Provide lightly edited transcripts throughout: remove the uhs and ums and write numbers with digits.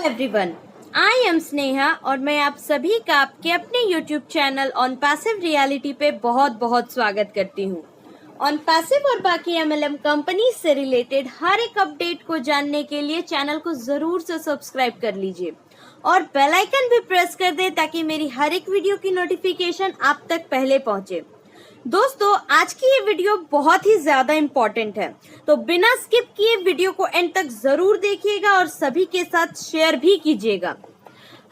Everyone, I am Sneha और मैं आप सभी का आपके अपने YouTube channel on passive reality पे बहुत बहुत स्वागत करती हूँ। ऑन पैसिव और बाकी एमएलएम कंपनी से रिलेटेड हर एक अपडेट को जानने के लिए चैनल को जरूर से सब्सक्राइब कर लीजिए और बेल आइकन भी प्रेस कर दे ताकि मेरी हर एक वीडियो की नोटिफिकेशन आप तक पहले पहुंचे। दोस्तों, आज की ये वीडियो बहुत ही ज्यादा इम्पोर्टेंट है, तो बिना स्किप किए वीडियो को एंड तक जरूर देखिएगा और सभी के साथ शेयर भी कीजिएगा।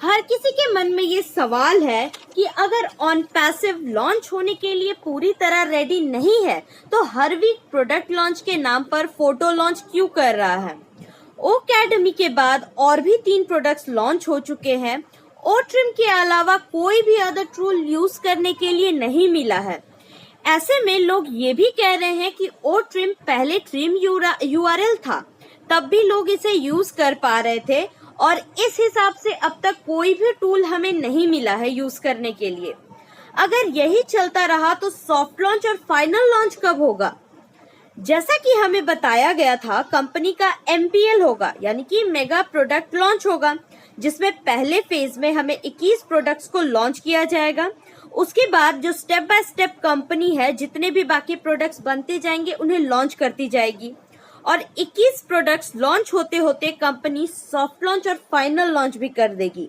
हर किसी के मन में ये सवाल है कि अगर ऑन पैसिव लॉन्च होने के लिए पूरी तरह रेडी नहीं है तो हर वीक प्रोडक्ट लॉन्च के नाम पर फोटो लॉन्च क्यों कर रहा है। ओकेडमी के बाद और भी 3 प्रोडक्ट्स लॉन्च हो चुके हैं। ओ ट्रिम के अलावा कोई भी अदर टूल यूज करने के लिए नहीं मिला है। ऐसे में लोग ये भी कह रहे हैं कि ओ ट्रिम पहले ट्रिम यूआरएल था, तब भी लोग इसे यूज कर पा रहे थे और इस हिसाब से अब तक कोई भी टूल हमें नहीं मिला है यूज करने के लिए। अगर यही चलता रहा तो सॉफ्ट लॉन्च और फाइनल लॉन्च कब होगा? जैसा कि हमें बताया गया था, कंपनी का एमपीएल होगा, यानी कि मेगा प्रोडक्ट लॉन्च होगा, जिसमें पहले फेज में हमें 21 प्रोडक्ट्स को लॉन्च किया जाएगा। उसके बाद जो स्टेप बाय स्टेप कंपनी है, जितने भी बाकी प्रोडक्ट्स बनते जाएंगे उन्हें लॉन्च करती जाएगी और 21 प्रोडक्ट्स लॉन्च होते होते कंपनी सॉफ्ट लॉन्च और फाइनल लॉन्च भी कर देगी।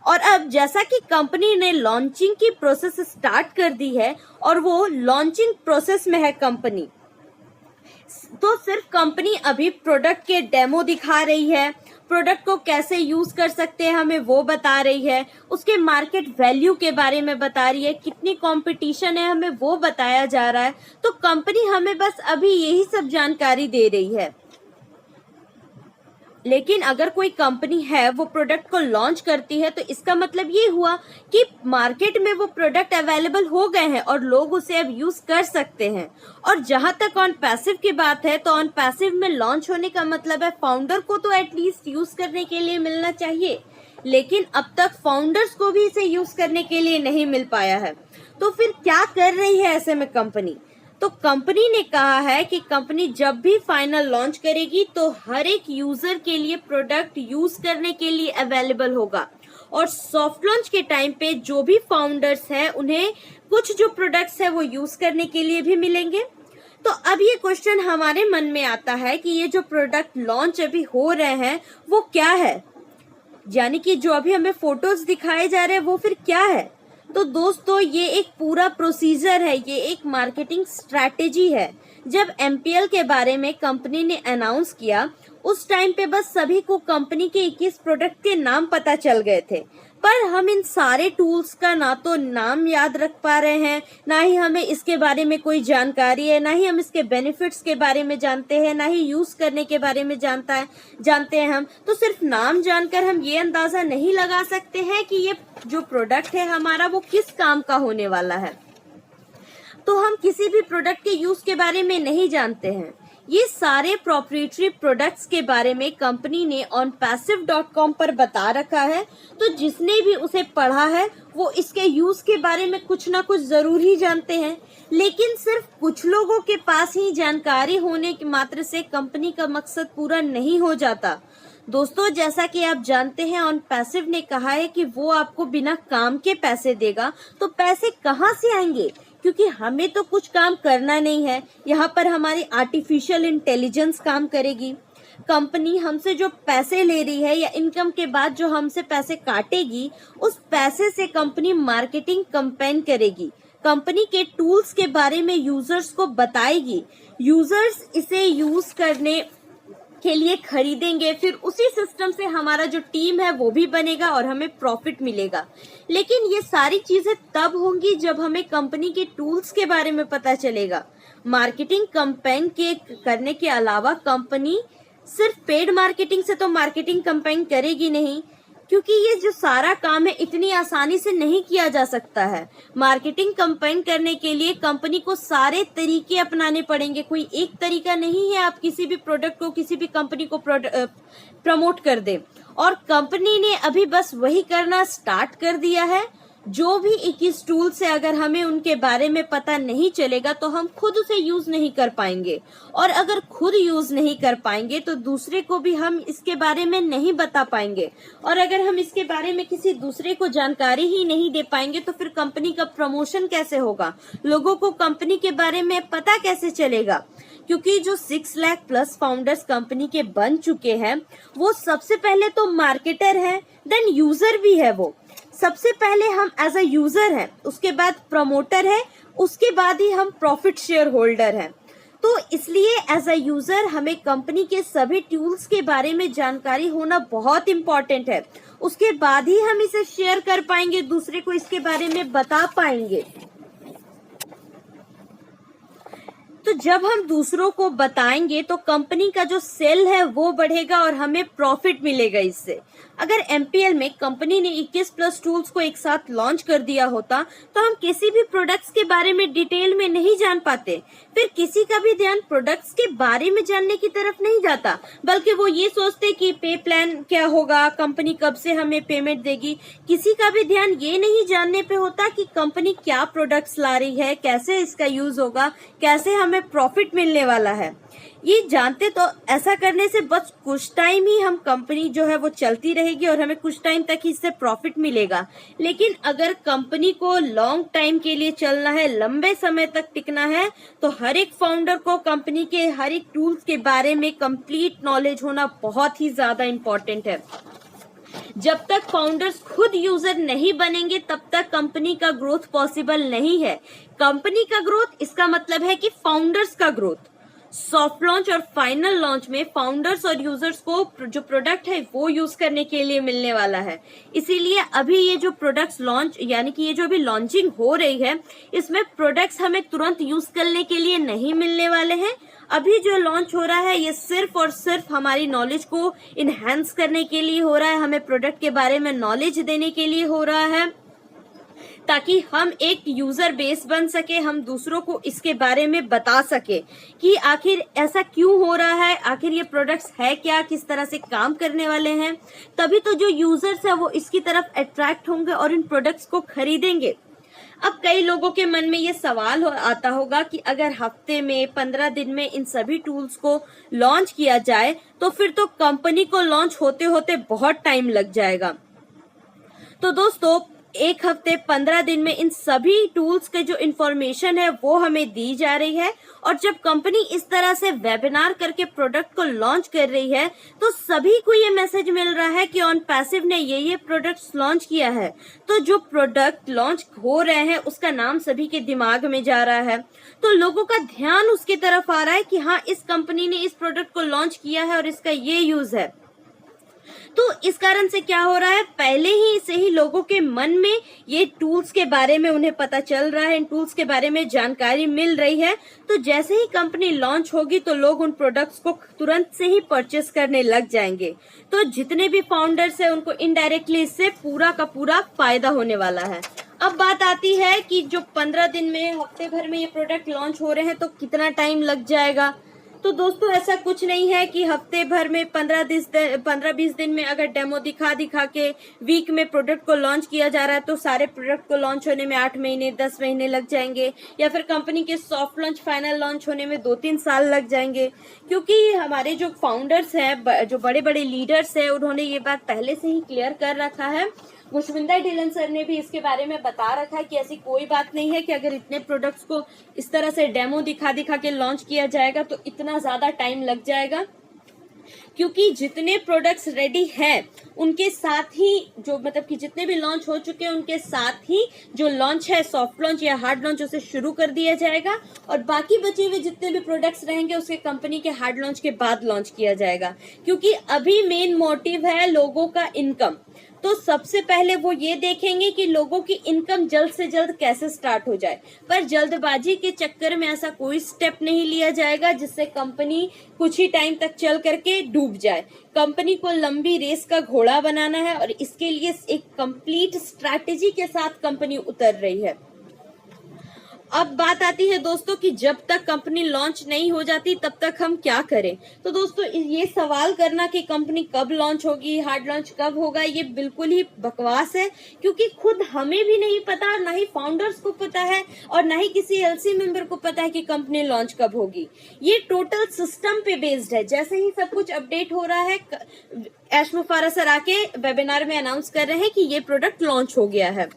और अब जैसा कि कंपनी ने लॉन्चिंग की प्रोसेस स्टार्ट कर दी है और वो लॉन्चिंग प्रोसेस में है कंपनी, तो सिर्फ कंपनी अभी प्रोडक्ट के डेमो दिखा रही है, प्रोडक्ट को कैसे यूज कर सकते हैं हमें वो बता रही है, उसके मार्केट वैल्यू के बारे में बता रही है, कितनी कंपटीशन है हमें वो बताया जा रहा है। तो कंपनी हमें बस अभी यही सब जानकारी दे रही है। लेकिन अगर कोई कंपनी है वो प्रोडक्ट को लॉन्च करती है तो इसका मतलब ये हुआ कि मार्केट में वो प्रोडक्ट अवेलेबल हो गए हैं और लोग उसे अब यूज कर सकते हैं। और जहां तक ऑन पैसिव की बात है, तो ऑन पैसिव में लॉन्च होने का मतलब है फाउंडर को तो एटलीस्ट यूज करने के लिए मिलना चाहिए, लेकिन अब तक फाउंडर्स को भी इसे यूज करने के लिए नहीं मिल पाया है। तो फिर क्या कर रही है ऐसे में कंपनी? तो कंपनी ने कहा है कि कंपनी जब भी फाइनल लॉन्च करेगी तो हर एक यूजर के लिए प्रोडक्ट यूज करने के लिए अवेलेबल होगा और सॉफ्ट लॉन्च के टाइम पे जो भी फाउंडर्स हैं उन्हें कुछ जो प्रोडक्ट्स है वो यूज करने के लिए भी मिलेंगे। तो अब ये क्वेश्चन हमारे मन में आता है कि ये जो प्रोडक्ट लॉन्च अभी हो रहे हैं वो क्या है, यानी कि जो अभी हमें फोटोज दिखाए जा रहे हैं वो फिर क्या है? तो दोस्तों, ये एक पूरा प्रोसीजर है, ये एक मार्केटिंग स्ट्रैटेजी है। जब एमपीएल के बारे में कंपनी ने अनाउंस किया उस टाइम पे बस सभी को कंपनी के 21 प्रोडक्ट के नाम पता चल गए थे, पर हम इन सारे टूल्स का ना तो नाम याद रख पा रहे हैं, ना ही हमें इसके बारे में कोई जानकारी है, ना ही हम इसके बेनिफिट्स के बारे में जानते हैं, ना ही यूज करने के बारे में जानते हैं हम। तो सिर्फ नाम जानकर हम ये अंदाजा नहीं लगा सकते हैं कि ये जो प्रोडक्ट है हमारा वो किस काम का होने वाला है। तो हम किसी भी प्रोडक्ट के यूज के बारे में नहीं जानते हैं। ये सारे प्रोप्राइटरी प्रोडक्ट्स के बारे में कंपनी ने onpassive.com पर बता रखा है, तो जिसने भी उसे पढ़ा है वो इसके यूज के बारे में कुछ ना कुछ जरूर ही जानते हैं। लेकिन सिर्फ कुछ लोगों के पास ही जानकारी होने के मात्र से कंपनी का मकसद पूरा नहीं हो जाता। दोस्तों, जैसा कि आप जानते हैं, ऑन पैसिव ने कहा है कि वो आपको बिना काम के पैसे देगा। तो पैसे कहाँ से आएंगे? क्योंकि हमें तो कुछ काम करना नहीं है, यहाँ पर हमारी आर्टिफिशियल इंटेलिजेंस काम करेगी। कंपनी हमसे जो पैसे ले रही है या इनकम के बाद जो हमसे पैसे काटेगी, उस पैसे से कंपनी मार्केटिंग कैंपेन करेगी, कंपनी के टूल्स के बारे में यूजर्स को बताएगी, यूजर्स इसे यूज करने के लिए खरीदेंगे, फिर उसी सिस्टम से हमारा जो टीम है वो भी बनेगा और हमें प्रॉफिट मिलेगा। लेकिन ये सारी चीजें तब होंगी जब हमें कंपनी के टूल्स के बारे में पता चलेगा। मार्केटिंग कैंपेन के करने के अलावा कंपनी सिर्फ पेड मार्केटिंग से तो मार्केटिंग कैंपेन करेगी नहीं, क्योंकि ये जो सारा काम है इतनी आसानी से नहीं किया जा सकता है। मार्केटिंग कैंपेन करने के लिए कंपनी को सारे तरीके अपनाने पड़ेंगे, कोई एक तरीका नहीं है आप किसी भी प्रोडक्ट को, किसी भी कंपनी को प्रमोट कर दे। और कंपनी ने अभी बस वही करना स्टार्ट कर दिया है जो भी 21 टूल्स है, अगर हमें उनके बारे में पता नहीं चलेगा तो हम खुद उसे यूज नहीं कर पाएंगे, और अगर खुद यूज नहीं कर पाएंगे तो दूसरे को भी हम इसके बारे में नहीं बता पाएंगे, और अगर हम इसके बारे में किसी दूसरे को जानकारी ही नहीं दे पाएंगे तो फिर कंपनी का प्रमोशन कैसे होगा, लोगों को कंपनी के बारे में पता कैसे चलेगा। क्योंकि जो 6 लाख प्लस फाउंडर्स कंपनी के बन चुके हैं वो सबसे पहले तो मार्केटर है, देन यूजर भी है। वो सबसे पहले हम एज अ यूजर हैं, उसके बाद प्रमोटर है, उसके बाद ही हम प्रॉफिट शेयर होल्डर हैं। तो इसलिए एज अ यूजर हमें कंपनी के सभी टूल्स के बारे में जानकारी होना बहुत इम्पोर्टेंट है, उसके बाद ही हम इसे शेयर कर पाएंगे, दूसरे को इसके बारे में बता पाएंगे। तो जब हम दूसरों को बताएंगे तो कंपनी का जो सेल है वो बढ़ेगा और हमें प्रॉफिट मिलेगा इससे। अगर एमपीएल में कंपनी ने 21 प्लस टूल्स को एक साथ लॉन्च कर दिया होता तो हम किसी भी प्रोडक्ट्स के बारे में डिटेल में नहीं जान पाते, फिर किसी का भी ध्यान प्रोडक्ट्स के बारे में जानने की तरफ नहीं जाता, बल्कि वो ये सोचते कि पे प्लान क्या होगा, कंपनी कब से हमें पेमेंट देगी। किसी का भी ध्यान ये नहीं जानने पे होता कि कंपनी क्या प्रोडक्ट्स ला रही है, कैसे इसका यूज होगा, कैसे हमें प्रॉफिट मिलने वाला है। ये जानते तो ऐसा करने से बस कुछ टाइम ही हम कंपनी जो है वो चलती रहेगी और हमें कुछ टाइम तक ही इससे प्रॉफिट मिलेगा। लेकिन अगर कंपनी को लॉन्ग टाइम के लिए चलना है, लंबे समय तक टिकना है, तो हर एक फाउंडर को कंपनी के हर एक टूल्स के बारे में कंप्लीट नॉलेज होना बहुत ही ज्यादा इम्पोर्टेंट है। जब तक फाउंडर्स खुद यूजर नहीं बनेंगे तब तक कंपनी का ग्रोथ पॉसिबल नहीं है। कंपनी का ग्रोथ इसका मतलब है कि फाउंडर्स का ग्रोथ। सॉफ्ट लॉन्च और फाइनल लॉन्च में फाउंडर्स और यूजर्स को जो प्रोडक्ट है वो यूज करने के लिए मिलने वाला है। इसीलिए अभी ये जो प्रोडक्ट्स लॉन्च यानी कि ये जो अभी लॉन्चिंग हो रही है इसमें प्रोडक्ट्स हमें तुरंत यूज करने के लिए नहीं मिलने वाले हैं। अभी जो लॉन्च हो रहा है ये सिर्फ और सिर्फ हमारी नॉलेज को इनहेंस करने के लिए हो रहा है, हमें प्रोडक्ट के बारे में नॉलेज देने के लिए हो रहा है, ताकि हम एक यूजर बेस बन सके, हम दूसरों को इसके बारे में बता सके कि आखिर ऐसा क्यों हो रहा है, आखिर ये प्रोडक्ट्स है क्या, किस तरह से काम करने वाले हैं। तभी तो जो यूजर्स है वो इसकी तरफ अट्रैक्ट होंगे और इन प्रोडक्ट्स को खरीदेंगे। अब कई लोगों के मन में ये सवाल आता होगा कि अगर हफ्ते में 15 दिन में इन सभी टूल्स को लॉन्च किया जाए तो फिर तो कंपनी को लॉन्च होते होते बहुत टाइम लग जाएगा। तो दोस्तों एक हफ्ते 15 दिन में इन सभी टूल्स के जो इन्फॉर्मेशन है वो हमें दी जा रही है, और जब कंपनी इस तरह से वेबिनार करके प्रोडक्ट को लॉन्च कर रही है तो सभी को ये मैसेज मिल रहा है कि ऑन पैसिव ने ये प्रोडक्ट्स लॉन्च किया है। तो जो प्रोडक्ट लॉन्च हो रहे हैं उसका नाम सभी के दिमाग में जा रहा है, तो लोगों का ध्यान उसकी तरफ आ रहा है कि हाँ इस कंपनी ने इस प्रोडक्ट को लॉन्च किया है और इसका ये यूज है। तो इस कारण से क्या हो रहा है, पहले ही से ही लोगों के मन में ये टूल्स के बारे में उन्हें पता चल रहा है, इन टूल्स के बारे में जानकारी मिल रही है। तो जैसे ही कंपनी लॉन्च होगी तो लोग उन प्रोडक्ट्स को तुरंत से ही परचेस करने लग जाएंगे। तो जितने भी फाउंडर्स है उनको इनडायरेक्टली इससे पूरा का पूरा फायदा होने वाला है। अब बात आती है कि जो 15 दिन में, हफ्ते भर में ये प्रोडक्ट लॉन्च हो रहे हैं तो कितना टाइम लग जाएगा। तो दोस्तों ऐसा कुछ नहीं है कि हफ्ते भर में 15-20 दिन में अगर डेमो दिखा के वीक में प्रोडक्ट को लॉन्च किया जा रहा है तो सारे प्रोडक्ट को लॉन्च होने में 8 महीने 10 महीने लग जाएंगे, या फिर कंपनी के सॉफ्ट लॉन्च फाइनल लॉन्च होने में 2-3 साल लग जाएंगे। क्योंकि हमारे जो फाउंडर्स हैं, जो बड़े बड़े लीडर्स हैं, उन्होंने ये बात पहले से ही क्लियर कर रखा है। खुशविंदर ढिल्लन सर ने भी इसके बारे में बता रखा है कि ऐसी कोई बात नहीं है कि अगर इतने प्रोडक्ट्स को इस तरह से डेमो दिखा के लॉन्च किया जाएगा तो इतना ज्यादा टाइम लग जाएगा। क्योंकि जितने प्रोडक्ट्स रेडी हैं उनके साथ ही जो मतलब कि जितने भी लॉन्च हो चुके हैं उनके साथ ही जो लॉन्च है सॉफ्ट लॉन्च या हार्ड लॉन्च उसे शुरू कर दिया जाएगा, और बाकी बचे हुए जितने भी प्रोडक्ट्स रहेंगे उसके कंपनी के हार्ड लॉन्च के बाद लॉन्च किया जाएगा। क्योंकि अभी मेन मोटिव है लोगों का इनकम, तो सबसे पहले वो ये देखेंगे कि लोगों की इनकम जल्द से जल्द कैसे स्टार्ट हो जाए। पर जल्दबाजी के चक्कर में ऐसा कोई स्टेप नहीं लिया जाएगा जिससे कंपनी कुछ ही टाइम तक चल करके डूब जाए। कंपनी को लंबी रेस का घोड़ा बनाना है और इसके लिए एक कंप्लीट स्ट्रैटेजी के साथ कंपनी उतर रही है। अब बात आती है दोस्तों कि जब तक कंपनी लॉन्च नहीं हो जाती तब तक हम क्या करें। तो दोस्तों ये सवाल करना कि कंपनी कब लॉन्च होगी, हार्ड लॉन्च कब होगा, ये बिल्कुल ही बकवास है, क्योंकि खुद हमें भी नहीं पता, ना ही फाउंडर्स को पता है और ना ही किसी एलसी मेंबर को पता है कि कंपनी लॉन्च कब होगी। ये टोटल सिस्टम पे बेस्ड है। जैसे ही सब कुछ अपडेट हो रहा है, ऐश मुफारा सर आके वेबिनार में अनाउंस कर रहे हैं कि ये प्रोडक्ट लॉन्च हो गया है।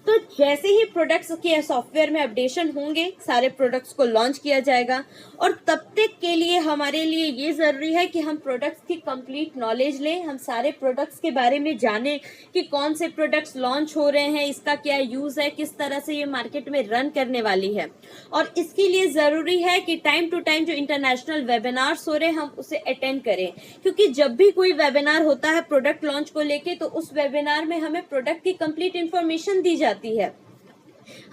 तो जैसे ही प्रोडक्ट्स के सॉफ्टवेयर में अपडेशन होंगे, सारे प्रोडक्ट्स को लॉन्च किया जाएगा। और तब तक के लिए हमारे लिए ये जरूरी है कि हम प्रोडक्ट्स की कंप्लीट नॉलेज लें, हम सारे प्रोडक्ट्स के बारे में जानें कि कौन से प्रोडक्ट्स लॉन्च हो रहे हैं, इसका क्या यूज है, किस तरह से ये मार्केट में रन करने वाली है। और इसके लिए जरूरी है कि टाइम टू टाइम जो इंटरनेशनल वेबिनार्स हो रहे हैं हम उसे अटेंड करें, क्योंकि जब भी कोई वेबिनार होता है प्रोडक्ट लॉन्च को लेके, तो उस वेबिनार में हमें प्रोडक्ट की कंप्लीट इंफॉर्मेशन दी जाती है।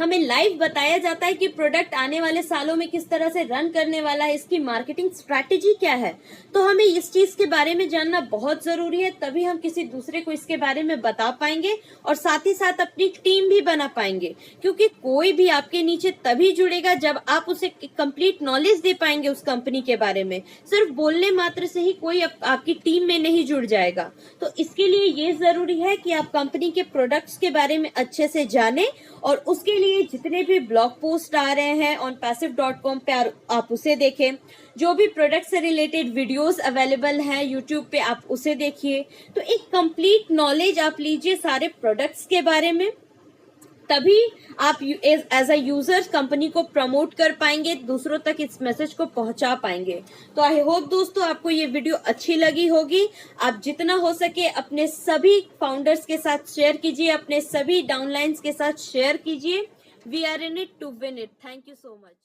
हमें लाइव बताया जाता है कि प्रोडक्ट आने वाले सालों में किस तरह से रन करने वाला है, इसकी मार्केटिंग स्ट्रैटेजी क्या है। तो हमें इस चीज के बारे में जानना बहुत जरूरी है, तभी हम किसी दूसरे को इसके बारे में बता पाएंगे और साथ ही साथ अपनी टीम भी बना पाएंगे। क्योंकि कोई भी आपके नीचे तभी जुड़ेगा जब आप उसे कंप्लीट नॉलेज दे पाएंगे उस कंपनी के बारे में। सिर्फ बोलने मात्र से ही कोई आपकी टीम में नहीं जुड़ जाएगा। तो इसके लिए ये जरूरी है कि आप कंपनी के प्रोडक्ट्स के बारे में अच्छे से जानें, और उसके लिए जितने भी ब्लॉग पोस्ट आ रहे हैं onpassive.com पे आप उसे देखें। जो भी प्रोडक्ट से रिलेटेड वीडियोस अवेलेबल हैं यूट्यूब पे, आप उसे देखिए। तो एक कंप्लीट नॉलेज आप लीजिए सारे प्रोडक्ट्स के बारे में, तभी आप एज अ यूजर कंपनी को प्रमोट कर पाएंगे, दूसरों तक इस मैसेज को पहुंचा पाएंगे। तो आई होप दोस्तों आपको ये वीडियो अच्छी लगी होगी। आप जितना हो सके अपने सभी फाउंडर्स के साथ शेयर कीजिए, अपने सभी डाउनलाइंस के साथ शेयर कीजिए। We are in it to win it. Thank you so much.